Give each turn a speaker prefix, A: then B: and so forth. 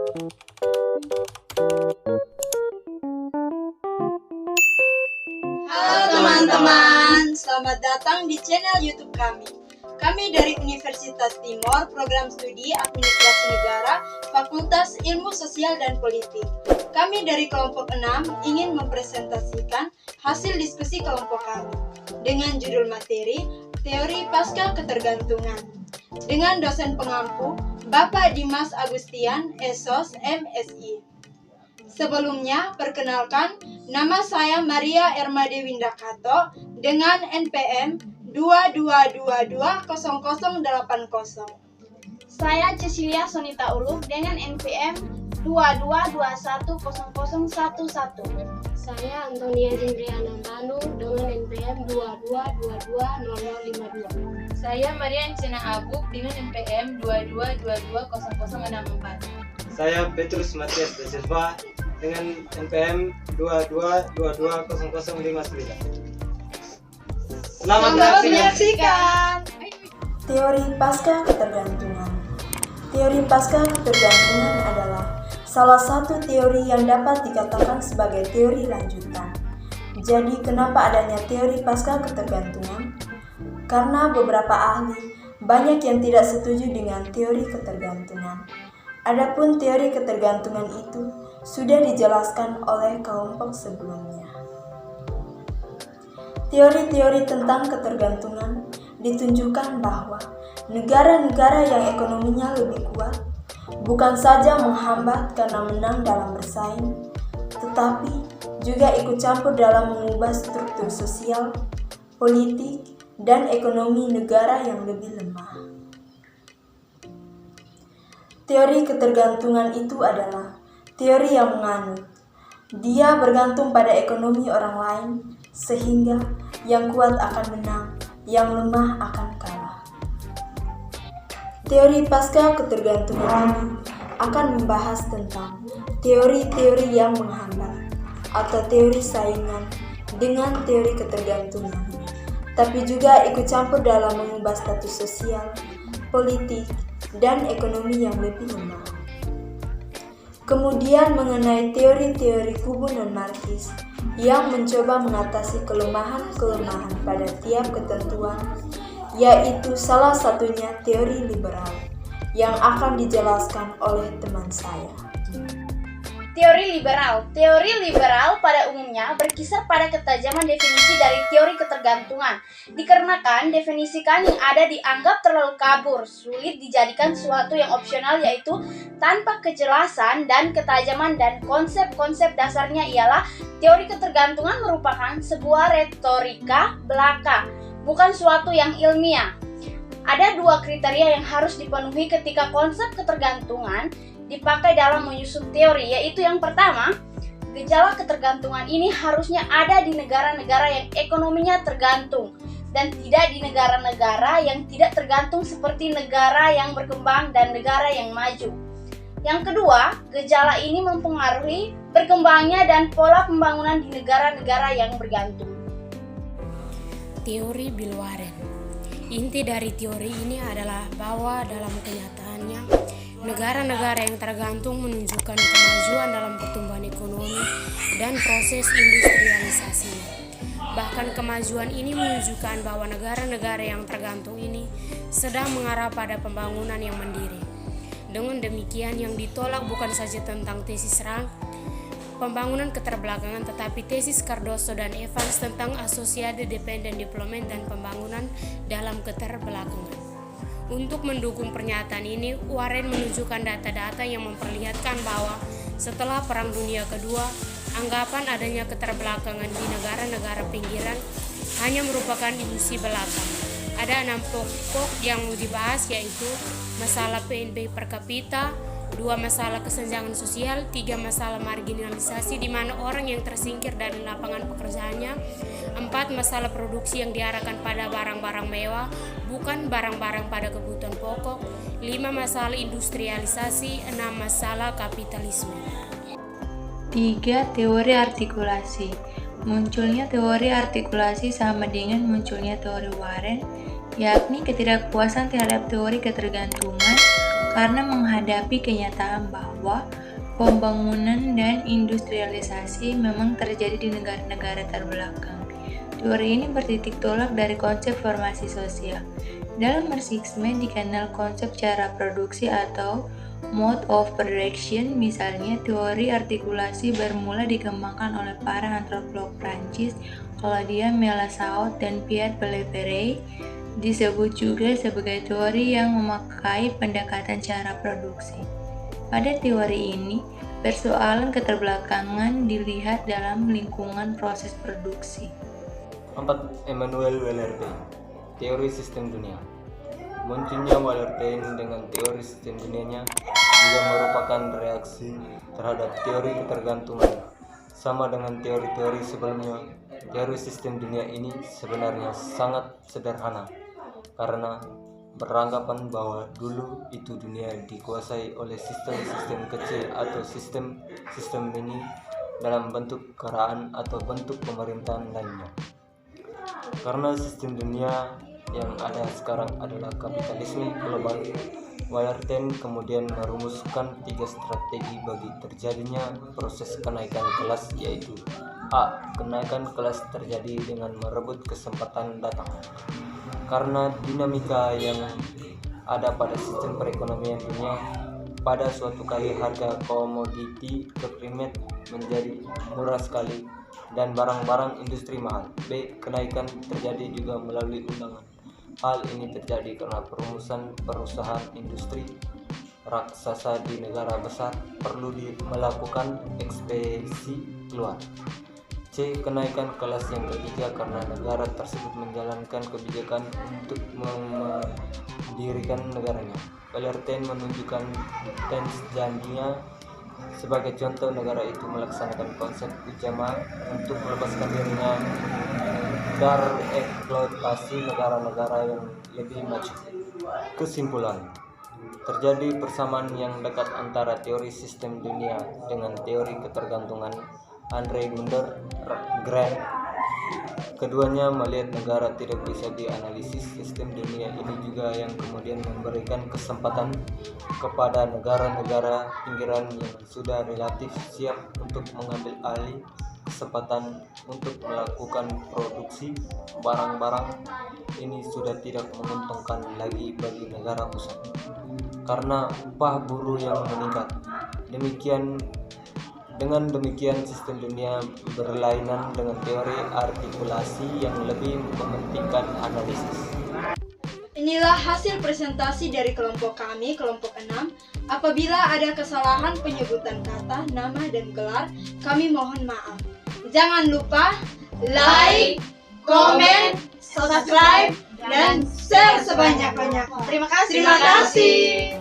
A: Halo teman-teman, selamat datang di channel YouTube kami. Kami dari Universitas Timor, Program Studi Administrasi Negara, Fakultas Ilmu Sosial dan Politik. Kami dari kelompok 6 ingin mempresentasikan hasil diskusi kelompok kami dengan judul materi Teori Pasca Ketergantungan dengan dosen pengampu Bapak Dimas Agustian, SOS MSI. Sebelumnya, perkenalkan, nama saya Maria Ermade Windakato dengan NPM 22220080.
B: Saya Cecilia Sonita Uluf dengan NPM 22210011.
C: Saya Antonia Jindriana Manu dengan NPM 22220052.
D: Saya Marian Cina Abuk dengan NPM 22220064.
E: Saya Petrus Matias da Silva dengan NPM 22220059. Selamat
A: menyaksikan.
F: Teori pasca ketergantungan. Teori pasca ketergantungan adalah salah satu teori yang dapat dikatakan sebagai teori lanjutan. Jadi, kenapa adanya teori pasca ketergantungan? Karena beberapa ahli banyak yang tidak setuju dengan teori ketergantungan. Adapun teori ketergantungan itu sudah dijelaskan oleh kelompok sebelumnya. Teori-teori tentang ketergantungan ditunjukkan bahwa negara-negara yang ekonominya lebih kuat bukan saja menghambat karena menang dalam bersaing, tetapi juga ikut campur dalam mengubah struktur sosial, politik, dan ekonomi negara yang lebih lemah. Teori ketergantungan itu adalah teori yang menganut dia bergantung pada ekonomi orang lain, sehingga yang kuat akan menang, yang lemah akan kalah. Teori pasca ketergantungan ini akan membahas tentang teori-teori yang menghambat atau teori saingan dengan teori ketergantungan, tapi juga ikut campur dalam mengubah status sosial, politik, dan ekonomi yang lebih lemah. Kemudian mengenai teori-teori kubu non-marxis yang mencoba mengatasi kelemahan-kelemahan pada tiap ketentuan, yaitu salah satunya teori liberal yang akan dijelaskan oleh teman saya.
B: Teori liberal pada umumnya berkisar pada ketajaman definisi dari teori ketergantungan, dikarenakan definisikan yang ada dianggap terlalu kabur, sulit dijadikan sesuatu yang opsional, yaitu tanpa kejelasan dan ketajaman, dan konsep-konsep dasarnya ialah teori ketergantungan merupakan sebuah retorika belaka, bukan suatu yang ilmiah. Ada dua kriteria yang harus dipenuhi ketika konsep ketergantungan dipakai dalam menyusun teori, yaitu yang pertama, gejala ketergantungan ini harusnya ada di negara-negara yang ekonominya tergantung dan tidak di negara-negara yang tidak tergantung seperti negara yang berkembang dan negara yang maju. Yang kedua, gejala ini mempengaruhi berkembangnya dan pola pembangunan di negara-negara yang bergantung.
C: Teori Bill Warren. Inti dari teori ini adalah bahwa dalam kenyataannya negara-negara yang tergantung menunjukkan kemajuan dalam pertumbuhan ekonomi dan proses industrialisasi. Bahkan kemajuan ini menunjukkan bahwa negara-negara yang tergantung ini sedang mengarah pada pembangunan yang mandiri. Dengan demikian, yang ditolak bukan saja tentang tesis Rank, pembangunan keterbelakangan, tetapi tesis Cardoso dan Evans tentang Associated Dependent Development dan pembangunan dalam keterbelakangan. Untuk mendukung pernyataan ini, Warren menunjukkan data-data yang memperlihatkan bahwa setelah Perang Dunia Kedua, anggapan adanya keterbelakangan di negara-negara pinggiran hanya merupakan ilusi belaka. Ada 6 pokok yang dibahas, yaitu masalah PNB per kapita, 2 masalah kesenjangan sosial, 3 masalah marginalisasi di mana orang yang tersingkir dari lapangan pekerjaannya, 4 masalah produksi yang diarahkan pada barang-barang mewah, bukan barang-barang pada kebutuhan pokok, 5 masalah industrialisasi, 6 masalah kapitalisme.
D: 3. Teori artikulasi. Munculnya teori artikulasi sama dengan munculnya teori Warren, yakni ketidakpuasan terhadap teori ketergantungan karena menghadapi kenyataan bahwa pembangunan dan industrialisasi memang terjadi di negara-negara terbelakang. Teori ini bertitik tolak dari konsep formasi sosial. Dalam Marxisme dikenal konsep cara produksi atau mode of production. Misalnya, teori artikulasi bermula dikembangkan oleh para antropolog Prancis, Claude Melassault dan Pierre Pellepere. Disebut juga sebagai teori yang memakai pendekatan cara produksi. Pada teori ini, persoalan keterbelakangan dilihat dalam lingkungan proses produksi.
E: 4. Emmanuel Wallerstein, teori sistem dunia. Munculnya Wallerstein dengan teori sistem dunianya juga merupakan reaksi terhadap teori ketergantungan. Sama dengan teori-teori sebelumnya, teori sistem dunia ini sebenarnya sangat sederhana karena beranggapan bahwa dulu itu dunia dikuasai oleh sistem-sistem kecil atau sistem mini dalam bentuk kerajaan atau bentuk pemerintahan lainnya. Karena sistem dunia yang ada sekarang adalah kapitalisme global, Wallerstein kemudian merumuskan 3 strategi bagi terjadinya proses kenaikan kelas, yaitu A. Kenaikan kelas terjadi dengan merebut kesempatan datang. Karena dinamika yang ada pada sistem perekonomian dunia, pada suatu kali harga komoditi keprimat menjadi murah sekali dan barang-barang industri mahal. B. Kenaikan terjadi juga melalui undangan. Hal ini terjadi karena perumusan perusahaan industri raksasa di negara besar perlu melakukan ekspedisi keluar. C. Kenaikan kelas yang ketiga karena negara tersebut menjalankan kebijakan untuk mendirikan negaranya. Wallerstein menunjukkan Tanzania sebagai contoh. Negara itu melaksanakan konsep ujamaa untuk melepaskan dirinya dari eksploitasi negara-negara yang lebih maju. Kesimpulan, terjadi persamaan yang dekat antara teori sistem dunia dengan teori ketergantungan Andre Gunder Grant. Keduanya melihat negara tidak bisa dianalisis. Sistem dunia ini juga yang kemudian memberikan kesempatan kepada negara-negara pinggiran yang sudah relatif siap untuk mengambil alih kesempatan untuk melakukan produksi barang-barang. Ini sudah tidak menguntungkan lagi bagi negara pusat karena upah buruh yang meningkat. Dengan demikian sistem dunia berlainan dengan teori artikulasi yang lebih mementingkan analisis.
A: Inilah hasil presentasi dari kelompok kami, kelompok 6. Apabila ada kesalahan penyebutan kata, nama, dan gelar, kami mohon maaf. Jangan lupa like, comment, subscribe, dan share sebanyak-banyaknya. Terima kasih.